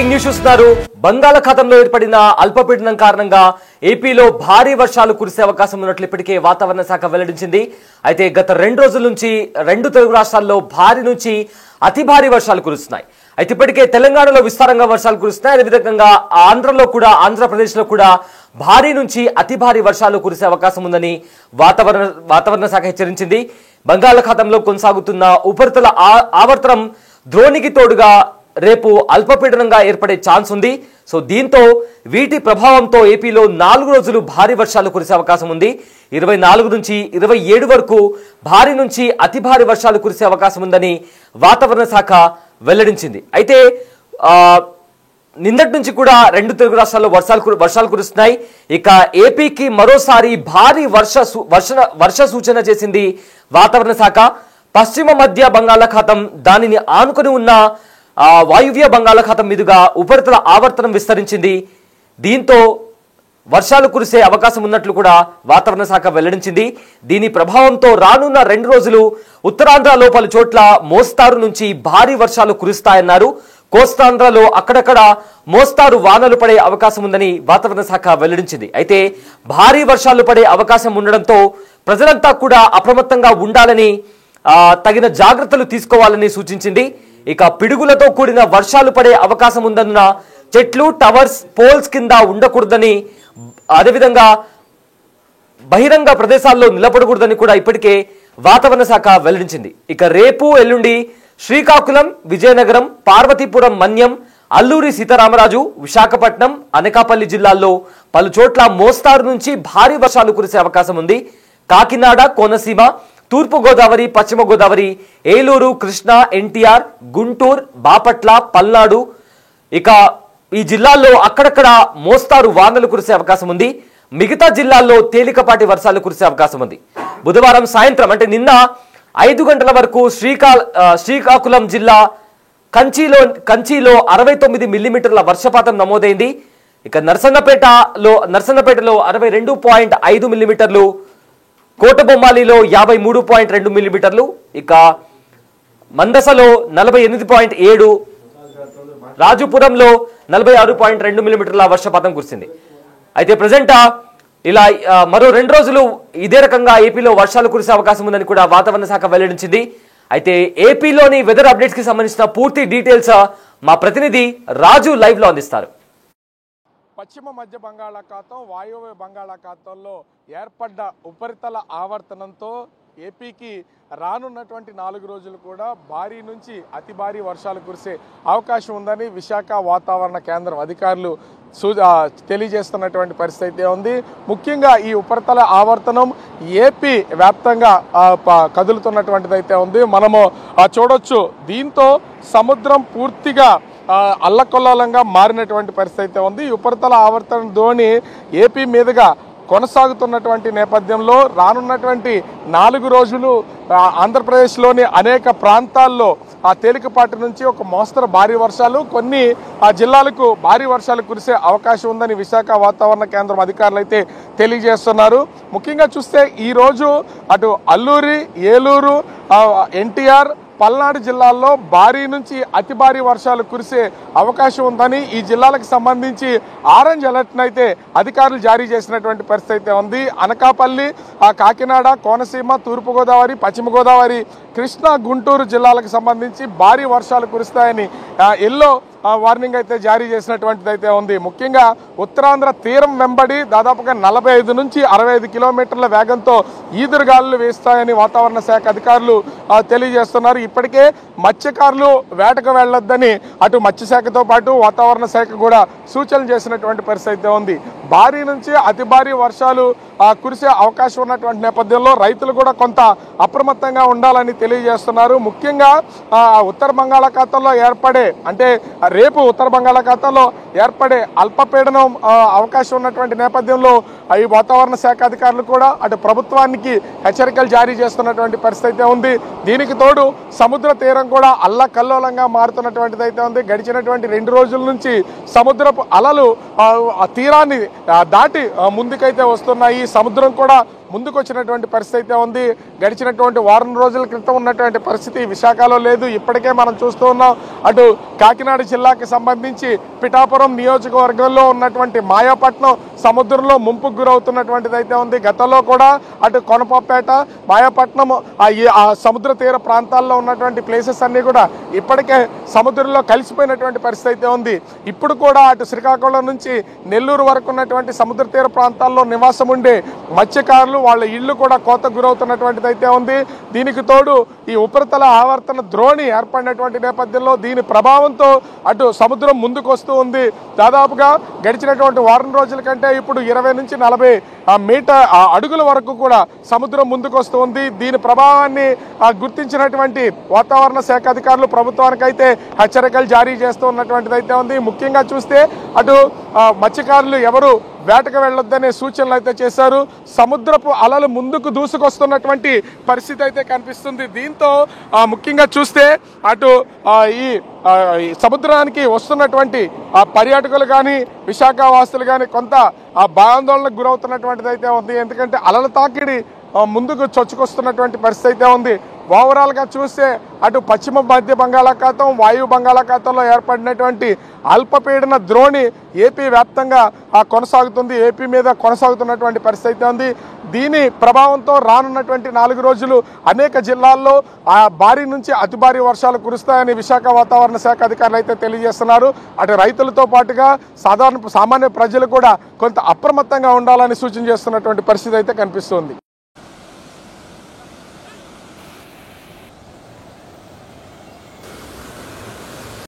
News చూస్తున్నారు. బంగాళాఖాతంలో ఏర్పడిన అల్పపీడనం కారణంగా ఏపీలో భారీ వర్షాలు కురిసే అవకాశం ఉన్నట్లు ఇప్పటికే వాతావరణ శాఖ వెల్లడించింది. అయితే గత 2 రోజుల నుంచి 2 తెలుగు రాష్ట్రాల్లో భారీ నుంచి అతి భారీ వర్షాలు కురుస్తున్నాయి. అయితే ఇప్పటికే తెలంగాణలో విస్తారంగా వర్షాలు కురుస్తున్నాయి. అదేవిధంగా ఆంధ్రప్రదేశ్ లో కూడా భారీ నుంచి అతి భారీ వర్షాలు కురిసే అవకాశం ఉందని వాతావరణ శాఖ హెచ్చరించింది. బంగాళాఖాతంలో కొనసాగుతున్న ఉపరితల ఆవర్తనం ద్రోణికి తోడుగా రేపు అల్పపీడనంగా ఏర్పడే ఛాన్స్ ఉంది. సో దీంతో వీటి ప్రభావంతో ఏపీలో 4 రోజులు భారీ వర్షాలు కురిసే అవకాశం ఉంది. 24 నుంచి 27 వరకు భారీ నుంచి అతి భారీ వర్షాలు కురిసే అవకాశం ఉందని వాతావరణ శాఖ వెల్లడించింది. అయితే నిన్నటి నుంచి కూడా 2 తెలుగు రాష్ట్రాల్లో వర్షాలు కురుస్తున్నాయి. ఇక ఏపీకి మరోసారి భారీ వర్ష సూచన చేసింది వాతావరణ శాఖ. పశ్చిమ మధ్య బంగాళాఖాతం, దానిని ఆనుకొని ఉన్న వాయువ్య బంగాళాఖాతం మీదుగా ఉపరితల ఆవర్తనం విస్తరించింది. దీంతో వర్షాలు కురిసే అవకాశం ఉన్నట్లు కూడా వాతావరణ శాఖ వెల్లడించింది. దీని ప్రభావంతో రానున్న 2 రోజులు ఉత్తరాంధ్రలో పలు చోట్ల మోస్తారు నుంచి భారీ వర్షాలు కురుస్తాయన్నారు. కోస్తాంధ్రలో అక్కడక్కడ మోస్తారు వానలు పడే అవకాశం ఉందని వాతావరణ శాఖ వెల్లడించింది. అయితే భారీ వర్షాలు పడే అవకాశం ఉండడంతో ప్రజలంతా కూడా అప్రమత్తంగా ఉండాలని, తగిన జాగ్రత్తలు తీసుకోవాలని సూచించింది. ఇక పిడుగులతో కూడిన వర్షాలు పడే అవకాశం ఉందన్న చెట్లు, టవర్స్, పోల్స్ కింద ఉండకూడదని, అదేవిధంగా బహిరంగ ప్రదేశాల్లో నిలబడకూడదని కూడా ఇప్పటికే వాతావరణ శాఖ వెల్లడించింది. ఇక రేపు ఎల్లుండి శ్రీకాకుళం, విజయనగరం, పార్వతీపురం, మన్యం, అల్లూరి సీతారామరాజు, విశాఖపట్నం, అనకాపల్లి జిల్లాల్లో పలు చోట్ల మోస్తారు నుంచి భారీ వర్షాలు కురిసే అవకాశం ఉంది. కాకినాడ, కోనసీమ, తూర్పు గోదావరి, పశ్చిమ గోదావరి, ఏలూరు, కృష్ణా, ఎన్టీఆర్, గుంటూరు, బాపట్ల, పల్నాడు, ఇక ఈ జిల్లాల్లో అక్కడక్కడ మోస్తారు వానలు కురిసే అవకాశం ఉంది. మిగతా జిల్లాల్లో తేలికపాటి వర్షాలు కురిసే అవకాశం ఉంది. బుధవారం సాయంత్రం అంటే నిన్న 5 గంటల వరకు శ్రీకాకుళం జిల్లా కంచిలో 69 మిల్లీమీటర్ల వర్షపాతం నమోదైంది. ఇక నర్సన్నపేటలో 62.5 మిల్లీమీటర్లు, కోటబొమ్మాలిలో 53.2 మిల్లీమీటర్లు, ఇక మందసలో 48.7, రాజుపురంలో 46.2 మిల్లీమీటర్ల వర్షపాతం కురిసింది. అయితే ప్రజెంట్ ఇలా మరో 2 రోజులు ఇదే రకంగా ఏపీలో వర్షాలు కురిసే అవకాశం ఉందని కూడా వాతావరణ శాఖ వెల్లడించింది. అయితే ఏపీలోని వెదర్ అప్డేట్స్ కి సంబంధించిన పూర్తి డీటెయిల్స్ మా ప్రతినిధి రాజు లైవ్ లో అందిస్తారు. పశ్చిమ మధ్య బంగాళాఖాతం, వాయువ్య బంగాళాఖాతంలో ఏర్పడ్డ ఉపరితల ఆవర్తనంతో ఏపీకి రానున్నటువంటి 4 రోజులు కూడా భారీ నుంచి అతి భారీ వర్షాలు కురిసే అవకాశం ఉందని విశాఖ వాతావరణ కేంద్రం అధికారులు తెలియజేస్తున్నటువంటి పరిస్థితి ఉంది. ముఖ్యంగా ఈ ఉపరితల ఆవర్తనం ఏపీ వ్యాప్తంగా కదులుతున్నటువంటిది అయితే ఉంది. మనము చూడొచ్చు. దీంతో సముద్రం పూర్తిగా అల్లకొల్లాలంగా మారినటువంటి పరిస్థితి ఉంది. ఉపరితల ఆవర్తన ధోని ఏపీ మీదుగా కొనసాగుతున్నటువంటి నేపథ్యంలో రానున్నటువంటి 4 రోజులు ఆంధ్రప్రదేశ్లోని అనేక ప్రాంతాల్లో తేలికపాటి నుంచి ఒక మోస్తరు భారీ వర్షాలు, కొన్ని జిల్లాలకు భారీ వర్షాలు కురిసే అవకాశం ఉందని విశాఖ వాతావరణ కేంద్రం అధికారులు అయితే తెలియజేస్తున్నారు. ముఖ్యంగా చూస్తే ఈరోజు అటు అల్లూరి, ఏలూరు, ఎన్టీఆర్, పల్నాడు జిల్లాల్లో భారీ నుంచి అతి భారీ వర్షాలు కురిసే అవకాశం ఉందని, ఈ జిల్లాలకు సంబంధించి ఆరెంజ్ అలర్ట్ను అయితే అధికారులు జారీ చేసినటువంటి పరిస్థితి ఉంది. అనకాపల్లి, కాకినాడ, కోనసీమ, తూర్పుగోదావరి, పశ్చిమ గోదావరి, కృష్ణా, గుంటూరు జిల్లాలకు సంబంధించి భారీ వర్షాలు కురుస్తాయని ఎల్లో వార్నింగ్ అయితే జారీ చేసినటువంటిది అయితే ఉంది. ముఖ్యంగా ఉత్తరాంధ్ర తీరం వెంబడి దాదాపుగా 45 నుంచి 65 కిలోమీటర్ల వేగంతో ఈదురుగాలులు వేస్తాయని వాతావరణ శాఖ అధికారులు తెలియజేస్తున్నారు. ఇప్పటికే మత్స్యకారులు వేటకు వెళ్లొద్దని అటు మత్స్యశాఖతో పాటు వాతావరణ శాఖ కూడా సూచనలు చేసినటువంటి పరిస్థితి ఉంది. భారీ నుంచి అతి భారీ వర్షాలు కురిసే అవకాశం ఉన్నటువంటి నేపథ్యంలో రైతులు కూడా కొంత అప్రమత్తంగా ఉండాలని తెలియజేస్తున్నారు. ముఖ్యంగా ఉత్తర బంగాళాఖాతంలో ఏర్పడే, అంటే రేపు ఉత్తర బంగాళాఖాతంలో ఏర్పడే అల్పపీడనం అవకాశం ఉన్నటువంటి నేపథ్యంలో ఈ వాతావరణ శాఖ అధికారులు కూడా అటు ప్రభుత్వానికి హెచ్చరికలు జారీ చేస్తున్నటువంటి పరిస్థితి అయితే ఉంది. దీనికి తోడు సముద్ర తీరం కూడా అల్లకల్లోలంగా మారుతున్నటువంటిది అయితే ఉంది. గడిచినటువంటి 2 రోజుల నుంచి సముద్రపు అలలు తీరాన్ని దాటి ముందుకైతే వస్తున్నాయి. సముద్రం కూడా ముందుకు వచ్చినటువంటి పరిస్థితి అయితే ఉంది. గడిచినటువంటి వారం రోజుల క్రితం ఉన్నటువంటి పరిస్థితి విశాఖలో లేదు. ఇప్పటికే మనం చూస్తూ ఉన్నాం. అటు కాకినాడ జిల్లాకి సంబంధించి పిఠాపురం నియోజకవర్గంలో ఉన్నటువంటి మాయాపట్నం సముద్రంలో ముంపుకు గురవుతున్నటువంటిది అయితే ఉంది. గతంలో కూడా అటు కొనపపేట, మాయాపట్నం ఆ సముద్ర తీర ప్రాంతాల్లో ఉన్నటువంటి ప్లేసెస్ అన్ని కూడా ఇప్పటికే సముద్రంలో కలిసిపోయినటువంటి పరిస్థితి అయితే ఉంది. ఇప్పుడు కూడా అటు శ్రీకాకుళం నుంచి నెల్లూరు వరకు ఉన్నటువంటి సముద్ర తీర ప్రాంతాల్లో నివాసం ఉండే మత్స్యకారులు వాళ్ళ ఇళ్లు కూడా కోతకు గురవుతున్నటువంటిది అయితే ఉంది. దీనికి తోడు ఈ ఉపరితల ఆవర్తన ద్రోణి ఏర్పడినటువంటి నేపథ్యంలో దీని ప్రభావంతో అటు సముద్రం ముందుకు వస్తూ ఉంది. దాదాపుగా గడిచినటువంటి వారం రోజుల కంటే ఇప్పుడు 20 నుంచి 40 అడుగుల వరకు కూడా సముద్రం ముందుకు వస్తూ ఉంది. దీని ప్రభావాన్ని గుర్తించినటువంటి వాతావరణ శాఖ అధికారులు ప్రభుత్వానికైతే హెచ్చరికలు జారీ చేస్తూ ఉన్నటువంటిది అయితే ఉంది. ముఖ్యంగా చూస్తే అటు మత్స్యకారులు ఎవరు వేటకు వెళ్ళొద్దనే సూచనలు అయితే చేశారు. సముద్రపు అలలు ముందుకు దూసుకొస్తున్నటువంటి పరిస్థితి అయితే కనిపిస్తుంది. దీంతో ముఖ్యంగా చూస్తే అటు ఈ సముద్రానికి వస్తున్నటువంటి పర్యాటకులు కానీ విశాఖ వాసులు కానీ కొంత భయాందోళనకు గురవుతున్నటువంటిది అయితే ఉంది. ఎందుకంటే అలల తాకిడి ముందుకు చొచ్చుకొస్తున్నటువంటి పరిస్థితి అయితే ఉంది. ఓవరాల్గా చూస్తే అటు పశ్చిమ మధ్య బంగాళాఖాతం, వాయు బంగాళాఖాతంలో ఏర్పడినటువంటి అల్పపీడన ద్రోణి ఏపీ వ్యాప్తంగా కొనసాగుతుంది. ఏపీ మీద కొనసాగుతున్నటువంటి పరిస్థితి ఉంది. దీని ప్రభావంతో రానున్నటువంటి 4 రోజులు అనేక జిల్లాల్లో భారీ నుంచి అతి భారీ వర్షాలు కురుస్తాయని విశాఖ వాతావరణ శాఖ అధికారులు అయితే తెలియజేస్తున్నారు. అటు రైతులతో పాటుగా సామాన్య ప్రజలు కూడా కొంత అప్రమత్తంగా ఉండాలని సూచన చేస్తున్నటువంటి పరిస్థితి అయితే కనిపిస్తుంది.